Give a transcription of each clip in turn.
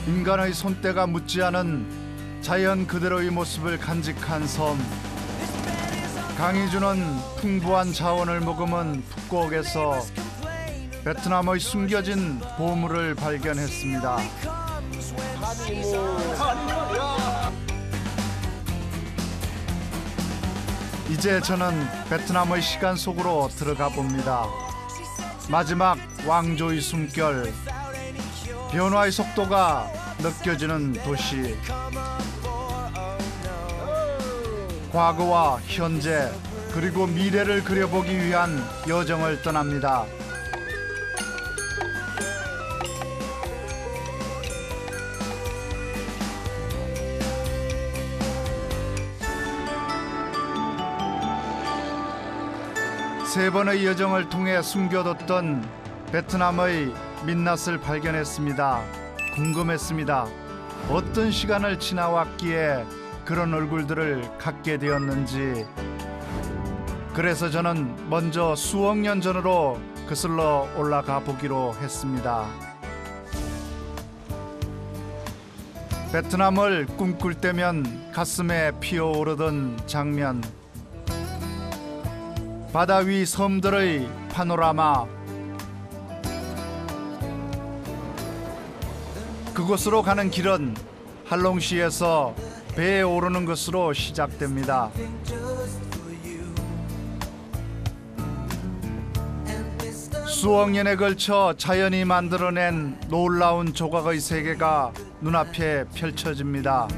인간의 손때가 묻지 않은 자연 그대로의 모습을 간직한 섬. 강이 주는 풍부한 자원을 머금은 푸꾸옥에서 베트남의 숨겨진 보물을 발견했습니다. 이제 저는 베트남의 시간 속으로 들어가 봅니다. 마지막 왕조의 숨결, 변화의 속도가 느껴지는 도시. 과거와 현재 그리고 미래를 그려보기 위한 여정을 떠납니다. 세 번의 여정을 통해 숨겨뒀던 베트남의 민낯을 발견했습니다. 궁금했습니다. 어떤 시간을 지나왔기에 그런 얼굴들을 갖게 되었는지. 그래서 저는 먼저 수억 년 전으로 거슬러 올라가 보기로 했습니다. 베트남을 꿈꿀 때면 가슴에 피어오르던 장면. 바다 위 섬들의 파노라마. 그곳으로 가는 길은 할롱시에서 배에 오르는 것으로 시작됩니다. 수억 년에 걸쳐 자연이 만들어낸 놀라운 조각의 세계가 눈앞에 펼쳐집니다.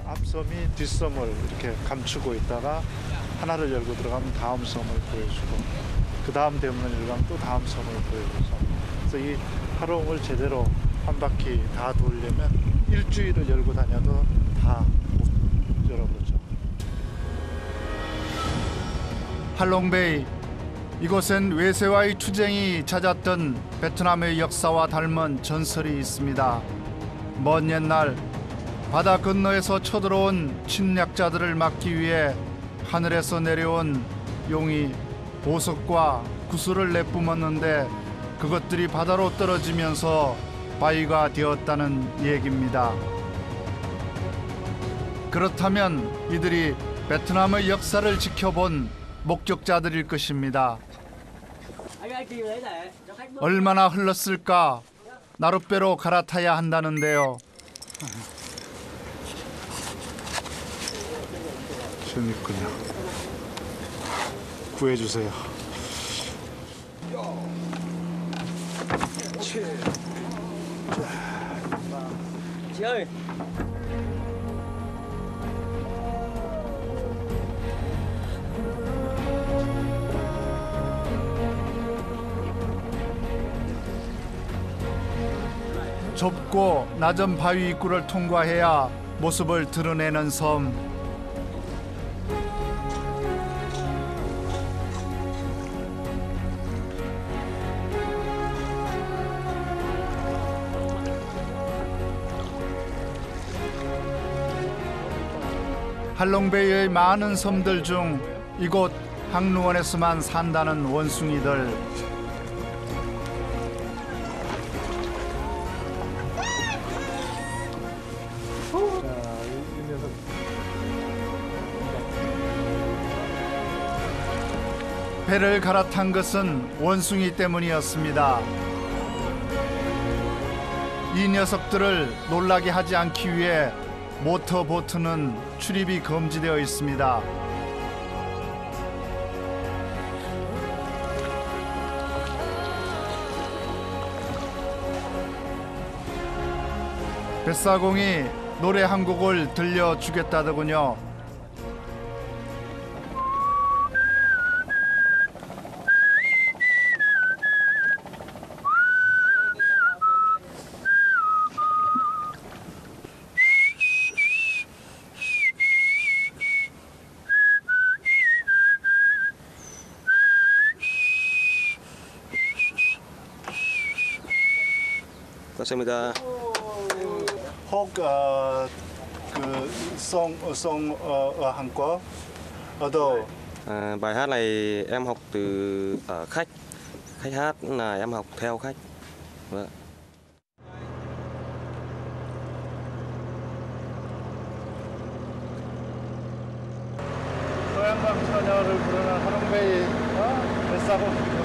앞섬이 뒷섬을 이렇게 감추고 있다가 하나를 열고 들어가면 다음 섬을 보여주고, 그 다음 대문을 열고 또 다음 섬을 보여주죠. 그래서 이 하롱을 제대로 한 바퀴 다 돌려면 일주일을 열고 다녀도 다 못 열어보죠. 할롱베이, 이곳엔 외세와의 투쟁이 잦았던 베트남의 역사와 닮은 전설이 있습니다. 먼 옛날 바다 건너에서 쳐들어온 침략자들을 막기 위해 하늘에서 내려온 용이 보석과 구슬을 내뿜었는데 그것들이 바다로 떨어지면서 바위가 되었다는 얘기입니다. 그렇다면 이들이 베트남의 역사를 지켜본 목격자들일 것입니다. 얼마나 흘렀을까? 나룻배로 갈아타야 한다는데요. 재밌군요. 구해주세요. Chị ơi. 좁고 낮은 바위 입구를 통과해야 모습을 드러내는 섬. 할롱베이의 많은 섬들 중 이곳 항루원에서만 산다는 원숭이들. 배를 갈아탄 것은 원숭이 때문이었습니다. 이 녀석들을 놀라게 하지 않기 위해 모터보트는 출입이 금지되어 있습니다. 뱃사공이 노래 한 곡을 들려주겠다더군요. 감사합니다. 혹 그 song ở Hàn Quốc ở đâu? Bài hát này em học từ ở khách. khách hát là em học theo khách. Vâng. 소양강 처녀를 부르는 하롱베이 뱃사고.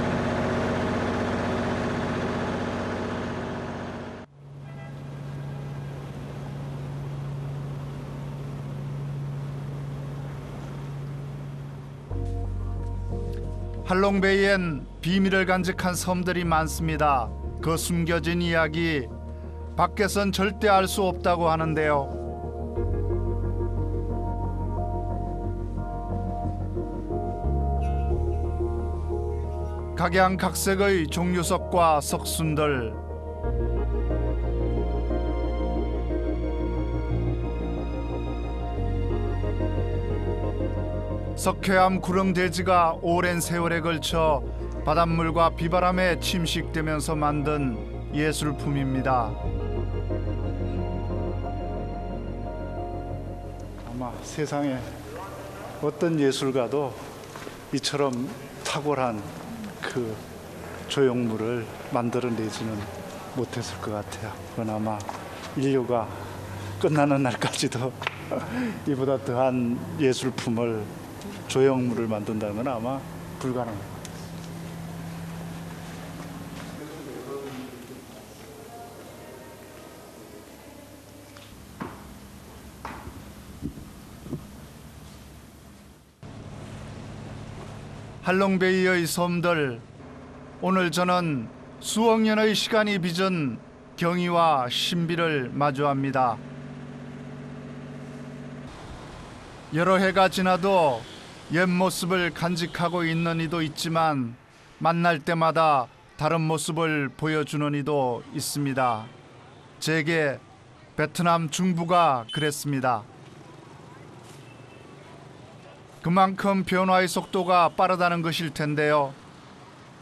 할롱베이엔 비밀을 간직한 섬들이 많습니다. 그 숨겨진 이야기 밖에선 절대 알 수 없다고 하는데요. 각양각색의 종류석과 석순들, 석회암 구렁대지가 오랜 세월에 걸쳐 바닷물과 비바람에 침식되면서 만든 예술품입니다. 아마 세상에 어떤 예술가도 이처럼 탁월한 그 조형물을 만들어내지는 못했을 것 같아요. 그건 아마 인류가 끝나는 날까지도 이보다 더한 예술품을, 조형물을 만든다는 건 아마 불가능합니다. 할롱베이의 섬들, 오늘 저는 수억 년의 시간이 빚은 경이와 신비를 마주합니다. 여러 해가 지나도 옛 모습을 간직하고 있는 이도 있지만 만날 때마다 다른 모습을 보여주는 이도 있습니다. 제게 베트남 중부가 그랬습니다. 그만큼 변화의 속도가 빠르다는 것일 텐데요.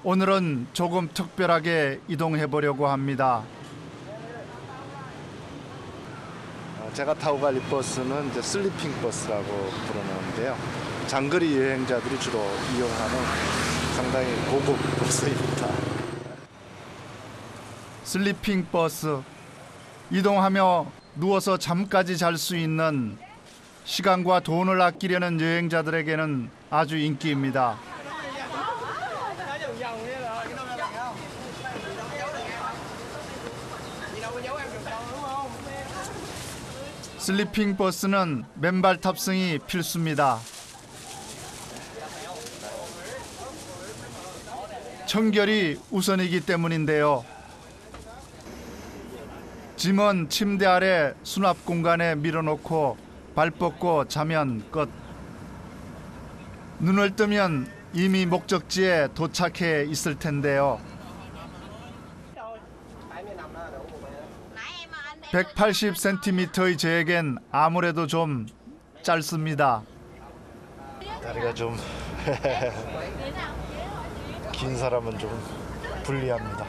오늘은 조금 특별하게 이동해 보려고 합니다. 제가 타고 갈 이 버스는 이제 슬리핑 버스라고 부르는데요. 장거리 여행자들이 주로 이용하는 상당히 고급 버스입니다. 슬리핑 버스, 이동하며 누워서 잠까지 잘 수 있는, 시간과 돈을 아끼려는 여행자들에게는 아주 인기입니다. 슬리핑 버스는 맨발 탑승이 필수입니다. 청결이 우선이기 때문인데요. 짐은 침대 아래 수납 공간에 밀어놓고 발 뻗고 자면 끝. 눈을 뜨면 이미 목적지에 도착해 있을 텐데요. 180cm의 제겐 아무래도 좀 짧습니다. 다리가 좀 긴 사람은 좀 불리합니다.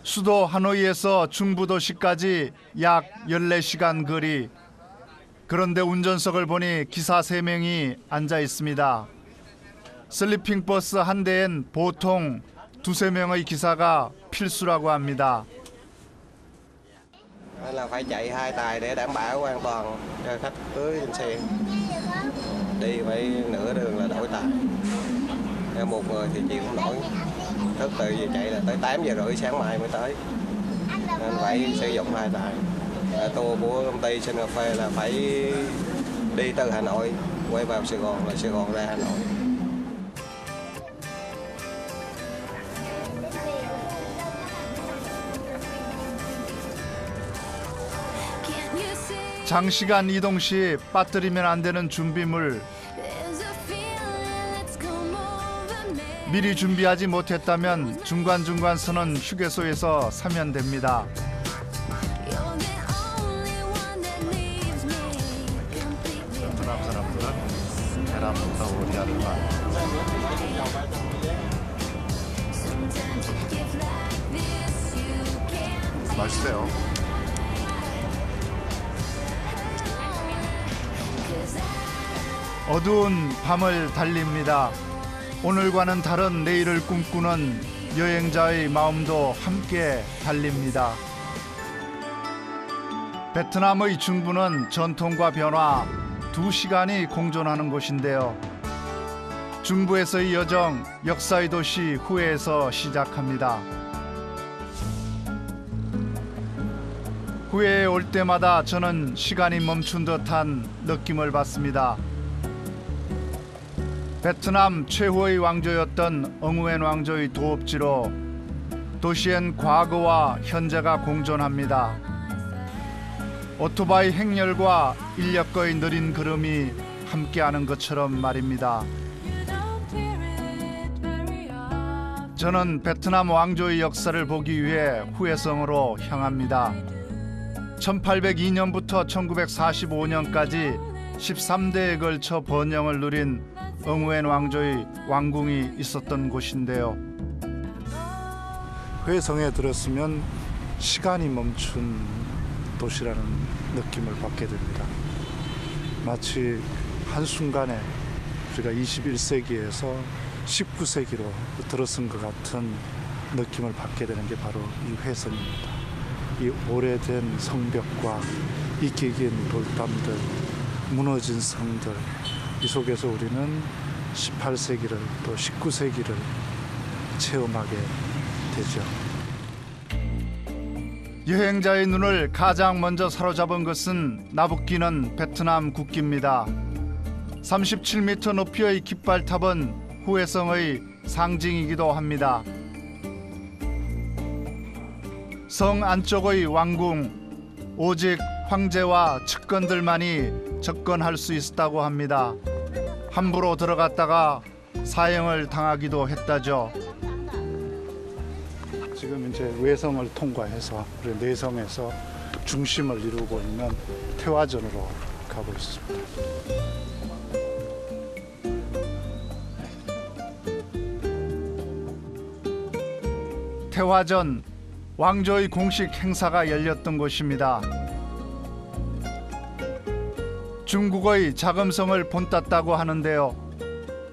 수도 하노이에서 중부도시까지 약 14시간 거리. 그런데 운전석을 보니 기사 3명이 앉아 있습니다. 슬리핑 버스 한 대엔 보통 2-3명의 기사가 필수라고 합니다. Là phải chạy 2 tài để đảm bảo an toàn cho khách cưới trên xe. Đi phải nửa đường là đổi tài. Một người thì chịu không nổi. Thức từ giờ chạy là tới 8 giờ rưỡi sáng mai mới tới. Nên phải sử dụng 2 tài. Tour của công ty Sun Cà Phê là phải đi từ Hà Nội quay vào Sài Gòn, là Sài Gòn ra Hà Nội. 장시간 이동 시 빠뜨리면 안 되는 준비물. 미리 준비하지 못했다면 중간중간 서는 휴게소에서 사면 됩니다. 베트남 사람들은 계란부터 오리알을 맛있어요. 어두운 밤을 달립니다. 오늘과는 다른 내일을 꿈꾸는 여행자의 마음도 함께 달립니다. 베트남의 중부는 전통과 변화 두 시간이 공존하는 곳인데요. 중부에서의 여정, 역사의 도시 후에에서 시작합니다. 후에에 올 때마다 저는 시간이 멈춘 듯한 느낌을 받습니다. 베트남 최후의 왕조였던 엉우엔 왕조의 도읍지로 도시엔 과거와 현재가 공존합니다. 오토바이 행렬과 인력거의 느린 걸음이 함께하는 것처럼 말입니다. 저는 베트남 왕조의 역사를 보기 위해 후에성으로 향합니다. 1802년부터 1945년까지 13대에 걸쳐 번영을 누린 엉우엔 왕조의 왕궁이 있었던 곳인데요. 회성에 들었으면 시간이 멈춘 도시라는 느낌을 받게 됩니다. 마치 한순간에 우리가 21세기에서 19세기로 들어선 것 같은 느낌을 받게 되는 게 바로 이 회성입니다. 이 오래된 성벽과 이끼 긴 돌담들, 무너진 성들, 이 속에서 우리는 18세기를 또 19세기를 체험하게 되죠. 여행자의 눈을 가장 먼저 사로잡은 것은 나부끼는 베트남 국기입니다. 37m 높이의 깃발탑은 후에성의 상징이기도 합니다. 성 안쪽의 왕궁, 오직 황제와 측근들만이 접근할 수 있었다고 합니다. 함부로 들어갔다가 사형을 당하기도 했다죠. 지금 이제 외성을 통과해서 우리 내성에서 중심을 이루고 있는 태화전으로 가고 있습니다. 태화전, 왕조의 공식 행사가 열렸던 곳입니다. 중국의 자금성을 본땄다고 하는데요.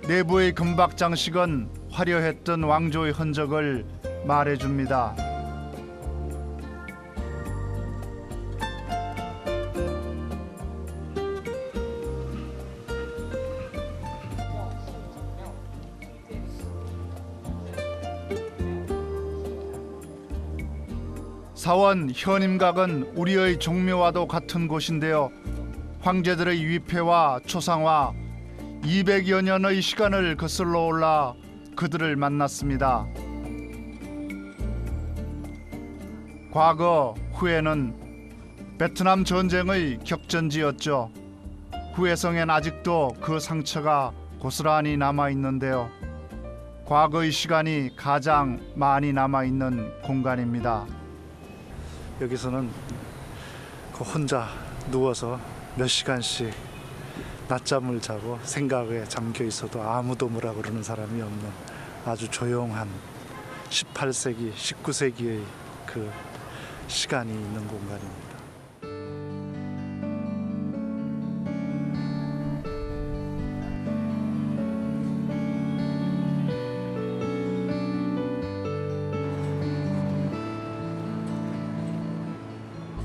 내부의 금박 장식은 화려했던 왕조의 흔적을 말해줍니다. 사원 현임각은 우리의 종묘와도 같은 곳인데요. 황제들의 위패와 초상화 200여 년의 시간을 거슬러 올라 그들을 만났습니다. 과거 후에는 베트남 전쟁의 격전지였죠. 후에성엔 아직도 그 상처가 고스란히 남아있는데요. 과거의 시간이 가장 많이 남아있는 공간입니다. 여기서는 혼자 누워서 몇 시간씩 낮잠을 자고 생각에 잠겨 있어도 아무도 뭐라 그러는 사람이 없는 아주 조용한 18세기, 19세기의 그 시간이 있는 공간입니다.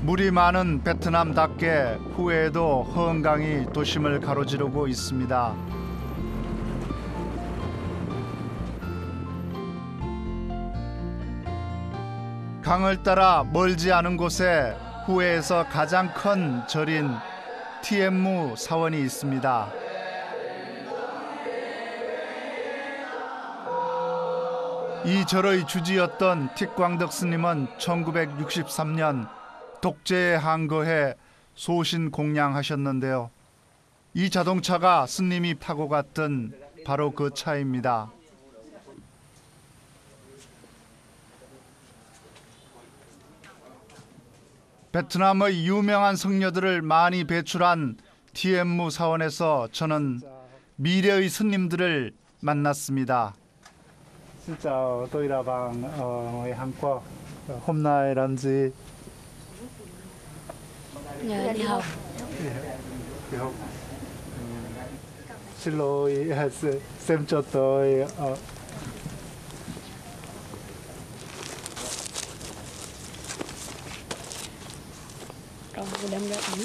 물이 많은 베트남답게 후에에도 허은강이 도심을 가로지르고 있습니다. 강을 따라 멀지 않은 곳에 후에에서 가장 큰 절인 티엠무 사원이 있습니다. 이 절의 주지였던 틱광덕 스님은 1963년 독재에 항거해 소신 공양하셨는데요. 이 자동차가 스님이 타고 갔던 바로 그 차입니다. 베트남의 유명한 성녀들을 많이 배출한 티엠무 사원에서 저는 미래의 스님들을 만났습니다. 진짜 tôi là bạn người Hàn Quốc. Hôm nay làm gì? Nhờ đi học. Đi học. xin lỗi, xem cho tôi. Rồi đem ra ấm.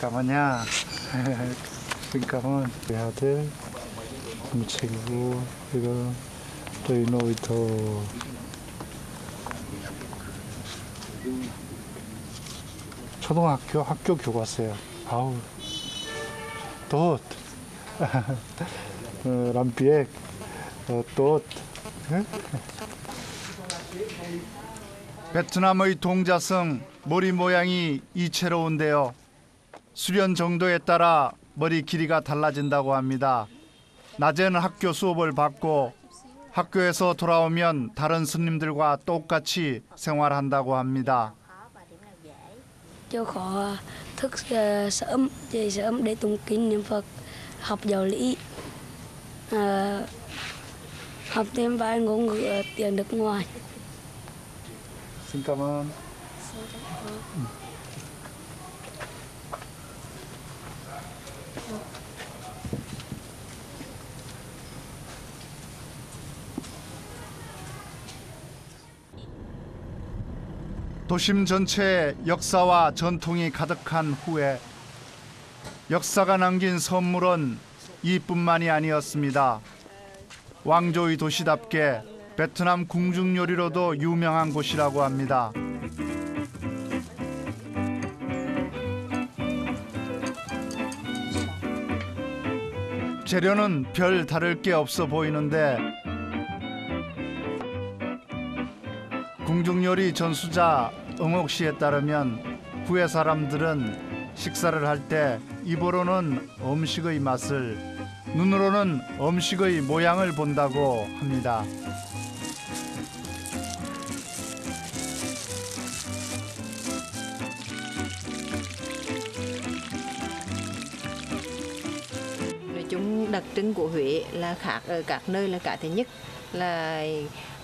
Cảm ơn nha. Xin cảm ơn. 아들, 친구, 이거 저희 놀이터. 초등학교 학교 교과서요. 아우, tốt. Làm việc tốt. 베트남의 동자성 머리 모양이 이채로운데요. 수련 정도에 따라 머리 길이가 달라진다고 합니다. 낮에는 학교 수업을 받고 학교에서 돌아오면 다른 스님들과 똑같이 생활한다고 합니다. Cho họ thức sớm, dậy sớm để tụng kinh niệm Phật, học giáo lý, học thêm vài ngôn ngữ tiếng nước ngoài. Xin cảm ơn. 도심 전체에 역사와 전통이 가득한 후에 역사가 남긴 선물은 이뿐만이 아니었습니다. 왕조의 도시답게 베트남 궁중 요리로도 유명한 곳이라고 합니다. 재료는 별 다를 게 없어 보이는데 궁중 요리 전수자 응옥 씨에 따르면 후에 사람들은 식사를 할 때 입으로는 음식의 맛을, 눈으로는 음식의 모양을 본다고 합니다. Nói chung đặc trưng của Huế là khác ở các nơi là cái thứ nhất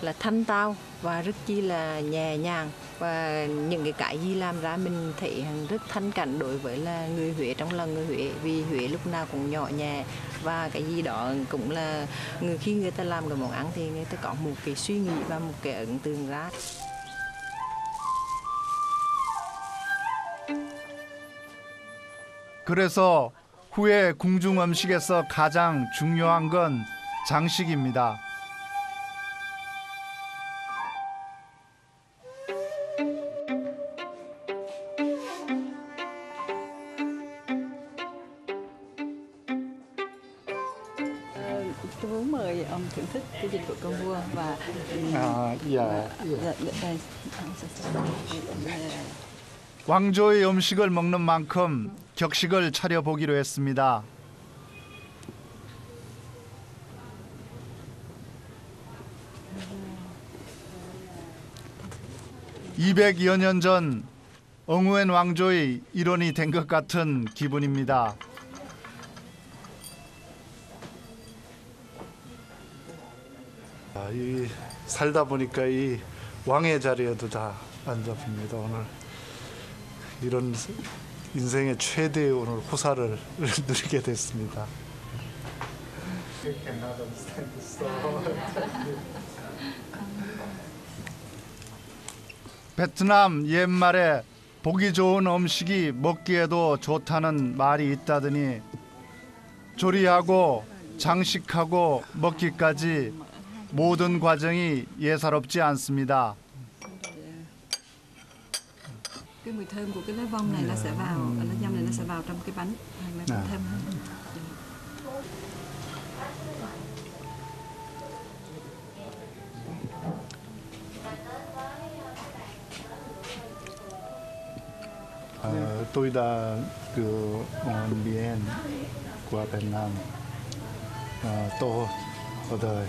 là thanh tao và rất chi là nhẹ nhàng, và những cái gì làm ra mình thấy rất thanh cảnh đối với là người Huế, trong lòng người Huế, vì Huế lúc nào cũng nhỏ nhẹ, và cái gì đó cũng là khi người ta làm cái món ăn thì người ta có một cái suy nghĩ và một cái ấn tượng ra. 그래서 후에 궁중 음식에서 가장 중요한 건 장식입니다. Tôi muốn mời ông thưởng thức cái dịch vụ con vua và 왕조의 음식을 먹는 만큼 격식을 차려보기로 했습니다. (200여 년 전) 엉우엔 왕조의 일원이 된 것 같은 기분입니다. 이 살다 보니까 이 왕의 자리에도 다 앉아봅니다. 오늘 이런 인생의 최대의 오늘 호사를 누리게 됐습니다. 베트남 옛말에 보기 좋은 음식이 먹기에도 좋다는 말이 있다더니 조리하고 장식하고 먹기까지 모든 과정이 예사롭지 않습니다. Cái mùi thơm của cái lá vong này nó sẽ vào, lá dăm này nó sẽ vào trong cái bánh, nó cũng thơm hơn. Tôi đã từ miền của Việt Nam tốt ở đời.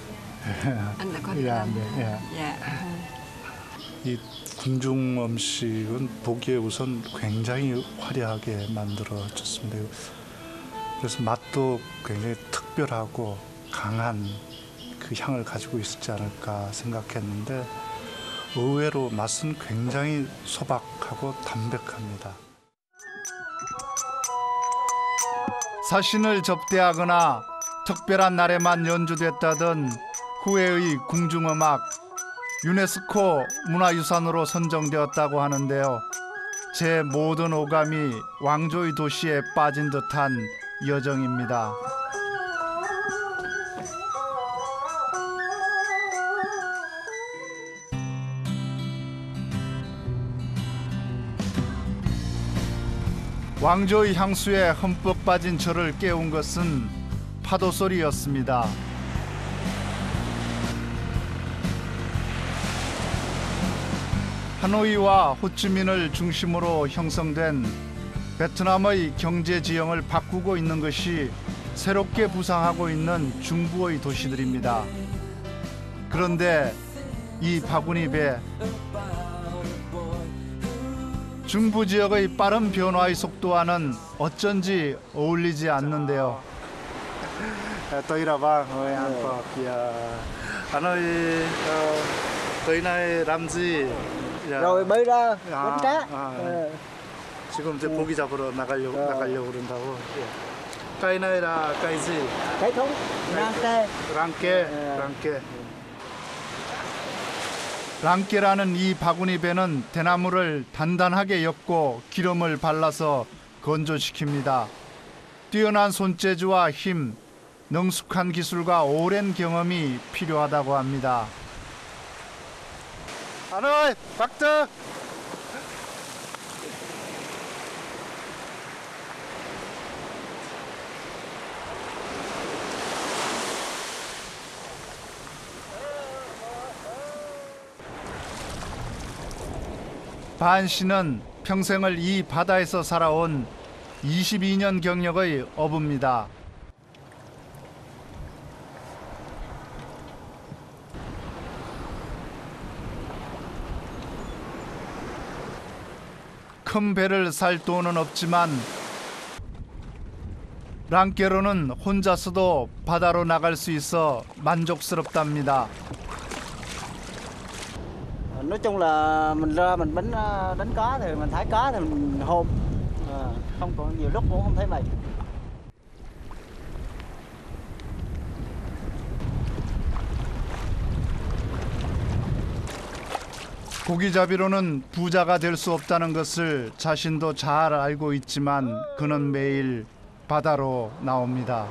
Anh đã có Việt Nam. Dạ. 이 궁중 음식은 보기에 우선 굉장히 화려하게 만들어졌습니다. 그래서 맛도 굉장히 특별하고 강한 그 향을 가지고 있지 않을까 생각했는데 의외로 맛은 굉장히 소박하고 담백합니다. 사신을 접대하거나 특별한 날에만 연주됐다던 후회의 궁중음악, 유네스코 문화유산으로 선정되었다고 하는데요. 제 모든 오감이 왕조의 도시에 빠진 듯한 여정입니다. 왕조의 향수에 흠뻑 빠진 저를 깨운 것은 파도 소리였습니다. 하노이와 호치민을 중심으로 형성된 베트남의 경제 지형을 바꾸고 있는 것이 새롭게 부상하고 있는 중부의 도시들입니다. 그런데 이 바구니 배, 중부 지역의 빠른 변화의 속도와는 어쩐지 어울리지 않는데요. Tôi là ba người Hàn Quốc. Hanoi tới nay làm gì? rồi bơi ra đánh cá. 지금 이제 고기 잡으러 나가려고 그런다고. 까이나이라 까이지. Cái thúng rang tê. 랑깨. 랑깨라는 이 바구니 배는 대나무를 단단하게 엮고 기름을 발라서 건조시킵니다. 뛰어난 손재주와 힘, 능숙한 기술과 오랜 경험이 필요하다고 합니다. 하노이, 박득! 반 씨는 평생을 이 바다에서 살아온 22년 경력의 어부입니다. 큰 배를 살 돈은 없지만 랑깨로는 혼자서도 바다로 나갈 수 있어 만족스럽답니다. Nói chung là mình ra mình đánh cá thì mình thả cá thì mình hôm không còn nhiều lúc cũng không thấy mệt. 고기잡이로는 부자가 될 수 없다는 것을 자신도 잘 알고 있지만 그는 매일 바다로 나옵니다.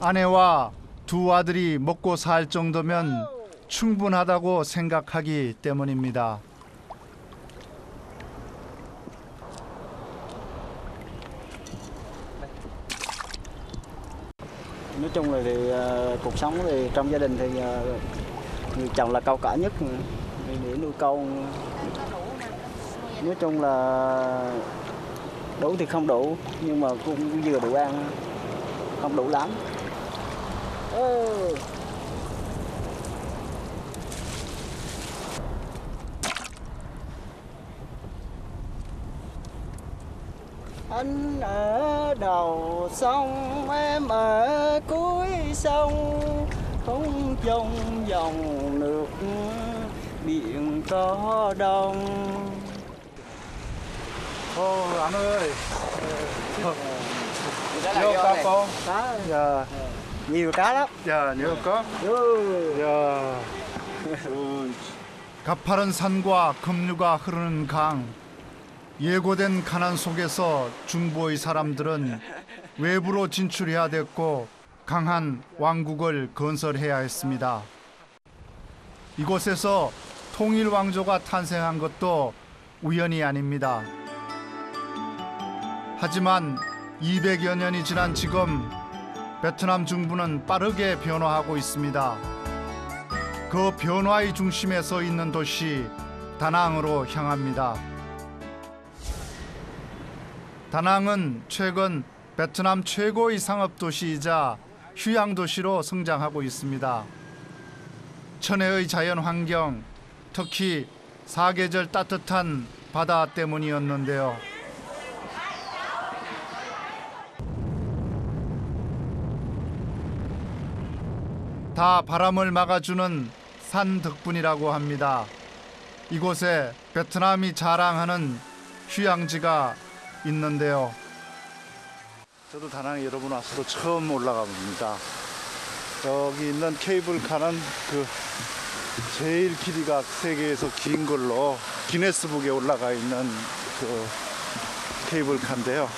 아내와 두 아들이 먹고 살 정도면 충분하다고 생각하기 때문입니다. Nói chung là thì cuộc sống thì trong gia đình thì người chồng là câu cả nhất để nuôi câu. Nói chung là đủ thì không đủ nhưng mà cũng vừa đủ ăn, không đủ lắm. Anh ở đầu sông, em ở cuối sông, không trong dòng nước biển có đông. Anh ơi, Nhiều cá không? Cá, Dạ, nhiều cá lắm. dạ, nhiều cá. 야, 가파른 산과 급류가 흐르는 강, 예고된 가난 속에서 중부의 사람들은 외부로 진출해야 됐고 강한 왕국을 건설해야 했습니다. 이곳에서 통일 왕조가 탄생한 것도 우연이 아닙니다. 하지만 200여 년이 지난 지금 베트남 중부는 빠르게 변화하고 있습니다. 그 변화의 중심에 서 있는 도시 다낭으로 향합니다. 다낭은 최근 베트남 최고의 상업도시이자 휴양도시로 성장하고 있습니다. 천혜의 자연 환경, 특히 사계절 따뜻한 바다 때문이었는데요. 다 바람을 막아주는 산 덕분이라고 합니다. 이곳에 베트남이 자랑하는 휴양지가 있는데요. 저도 다낭에 여러 번 와서도 처음 올라가 봅니다. 여기 있는 케이블카는 그 제일 길이가 세계에서 긴 걸로 기네스북에 올라가 있는 그 케이블카인데요.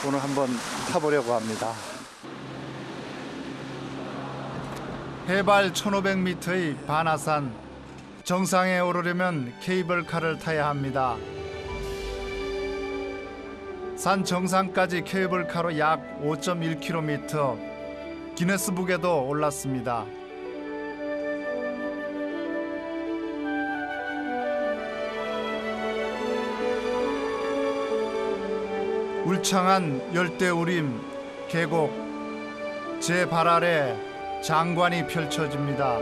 오늘 한번 타보려고 합니다. 해발 1500m의 바나산 정상에 오르려면 케이블카를 타야 합니다. 산 정상까지 케이블카로 약 5.1km, 기네스북에도 올랐습니다. 울창한 열대우림, 계곡, 제 발 아래 장관이 펼쳐집니다.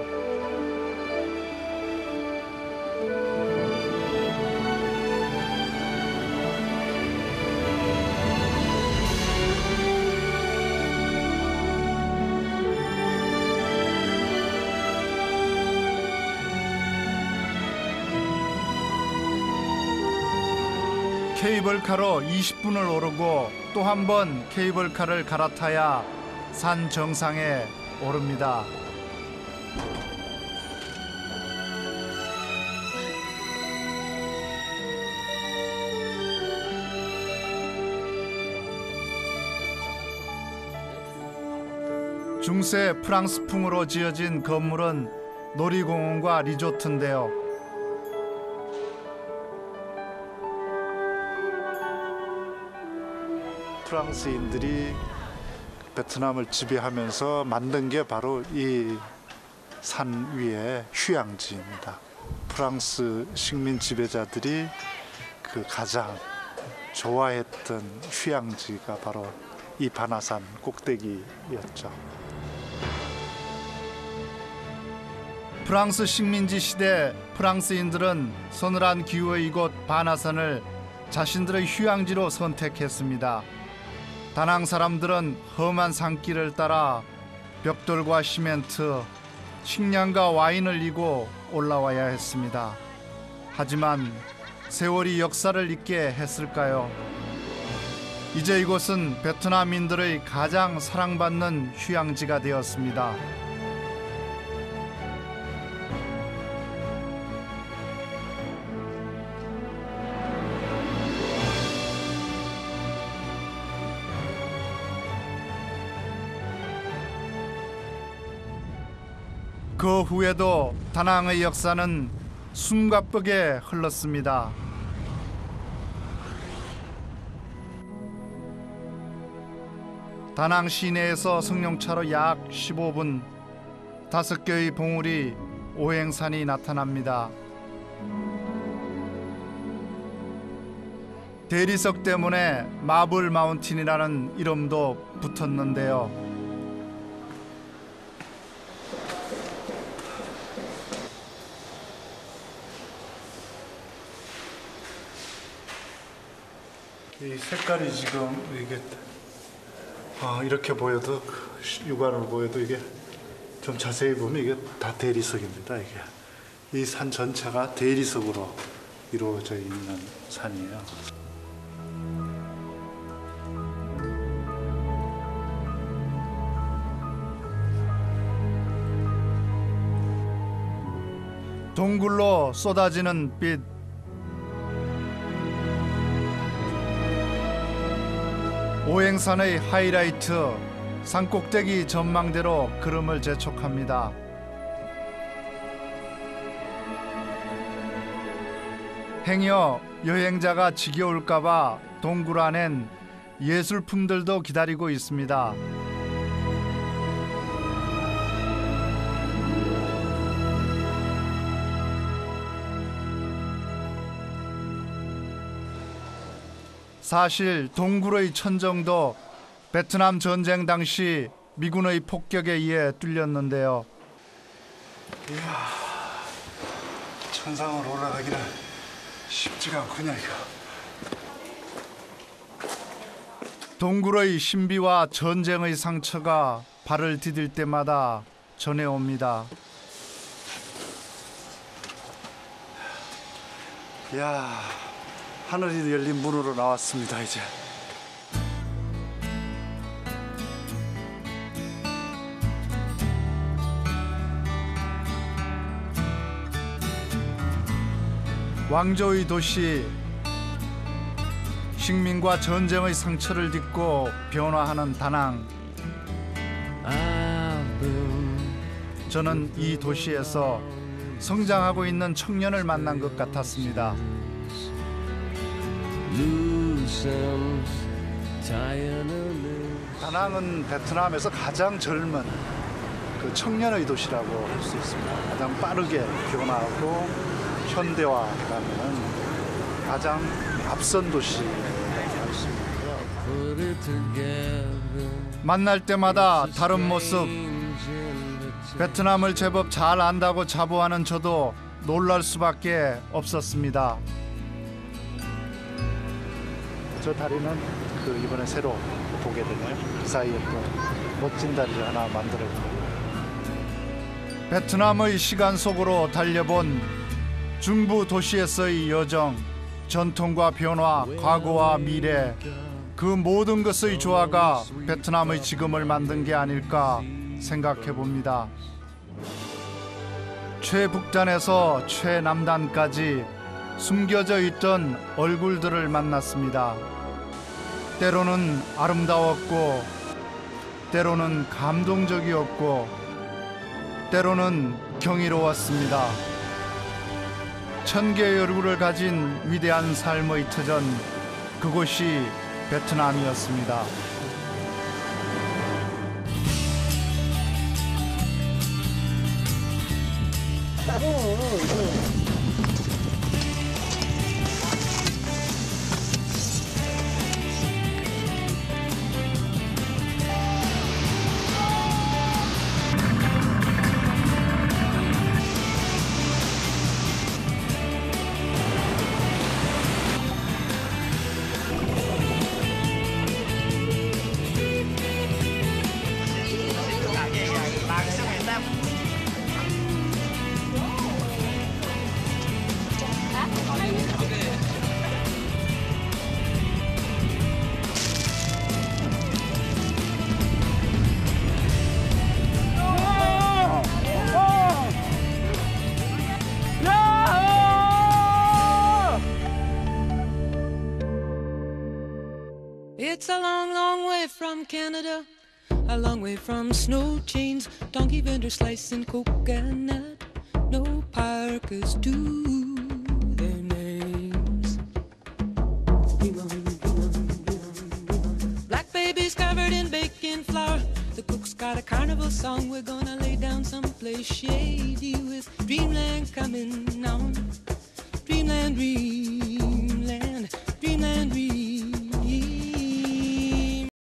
케이블카로 20분을 오르고 또 한 번 케이블카를 갈아타야 산 정상에 오릅니다. 중세 프랑스풍으로 지어진 건물은 놀이공원과 리조트인데요. 프랑스인들이 베트남을 지배하면서 만든 게 바로 이 산 위의 휴양지입니다. 프랑스 식민 지배자들이 그 가장 좋아했던 휴양지가 바로 이 바나산 꼭대기였죠. 프랑스 식민지 시대 프랑스인들은 서늘한 기후의 이곳 바나산을 자신들의 휴양지로 선택했습니다. 다낭 사람들은 험한 산길을 따라 벽돌과 시멘트, 식량과 와인을 이고 올라와야 했습니다. 하지만 세월이 역사를 잊게 했을까요? 이제 이곳은 베트남인들의 가장 사랑받는 휴양지가 되었습니다. 그 후에도 다낭의 역사는 숨과 뻑에 흘렀습니다. 다낭 시내에서 승용차로 약 15분, 5개의 봉우리 오행산이 나타납니다. 대리석 때문에 마블 마운틴이라는 이름도 붙었는데요. 이 색깔이 지금 이게 이렇게 보여도 육안으로 보여도 이게 좀 자세히 보면 이게 다 대리석입니다. 이게 이 산 전체가 대리석으로 이루어져 있는 산이에요. 동굴로 쏟아지는 빛. 오행산의 하이라이트, 산꼭대기 전망대로 걸음을 재촉합니다. 행여 여행자가 지겨울까봐 동굴 안엔 예술품들도 기다리고 있습니다. 사실 동굴의 천정도 베트남 전쟁 당시 미군의 폭격에 의해 뚫렸는데요. 이야, 천상으로 올라가기는 쉽지가 않군요, 이거. 동굴의 신비와 전쟁의 상처가 발을 디딜 때마다 전해옵니다. 이야, 하늘이 열린 문으로 나왔습니다. 이제 왕조의 도시, 식민과 전쟁의 상처를 딛고 변화하는 다낭. 저는 이 도시에서 성장하고 있는 청년을 만난 것 같았습니다. 다낭은 베트남에서 가장 젊은 그 청년의 도시라고 할 수 있습니다. 가장 빠르게 변화하고 현대화가는 가장 앞선 도시라고 할 수 있고요. 만날 때마다 다른 모습. 베트남을 제법 잘 안다고 자부하는 저도 놀랄 수밖에 없었습니다. 저 다리는 그 이번에 새로 보게 되네요. 그 사이에 또 멋진 다리를 하나 만들었고요. 베트남의 시간 속으로 달려본 중부 도시에서의 여정, 전통과 변화, 과거와 미래, 그 모든 것의 조화가 베트남의 지금을 만든 게 아닐까 생각해 봅니다. 최북단에서 최남단까지 숨겨져 있던 얼굴들을 만났습니다. 때로는 아름다웠고, 때로는 감동적이었고, 때로는 경이로웠습니다. 1000개의 얼굴을 가진 위대한 삶의 터전, 그곳이 베트남이었습니다. It's a long, long way from Canada, a long way from snow chains, donkey vendors slicing coconut. No Parkers do their names. Black babies covered in baking flour. The cook's got a carnival song. We're gonna lay down someplace shady with dreamland coming on. Dreamland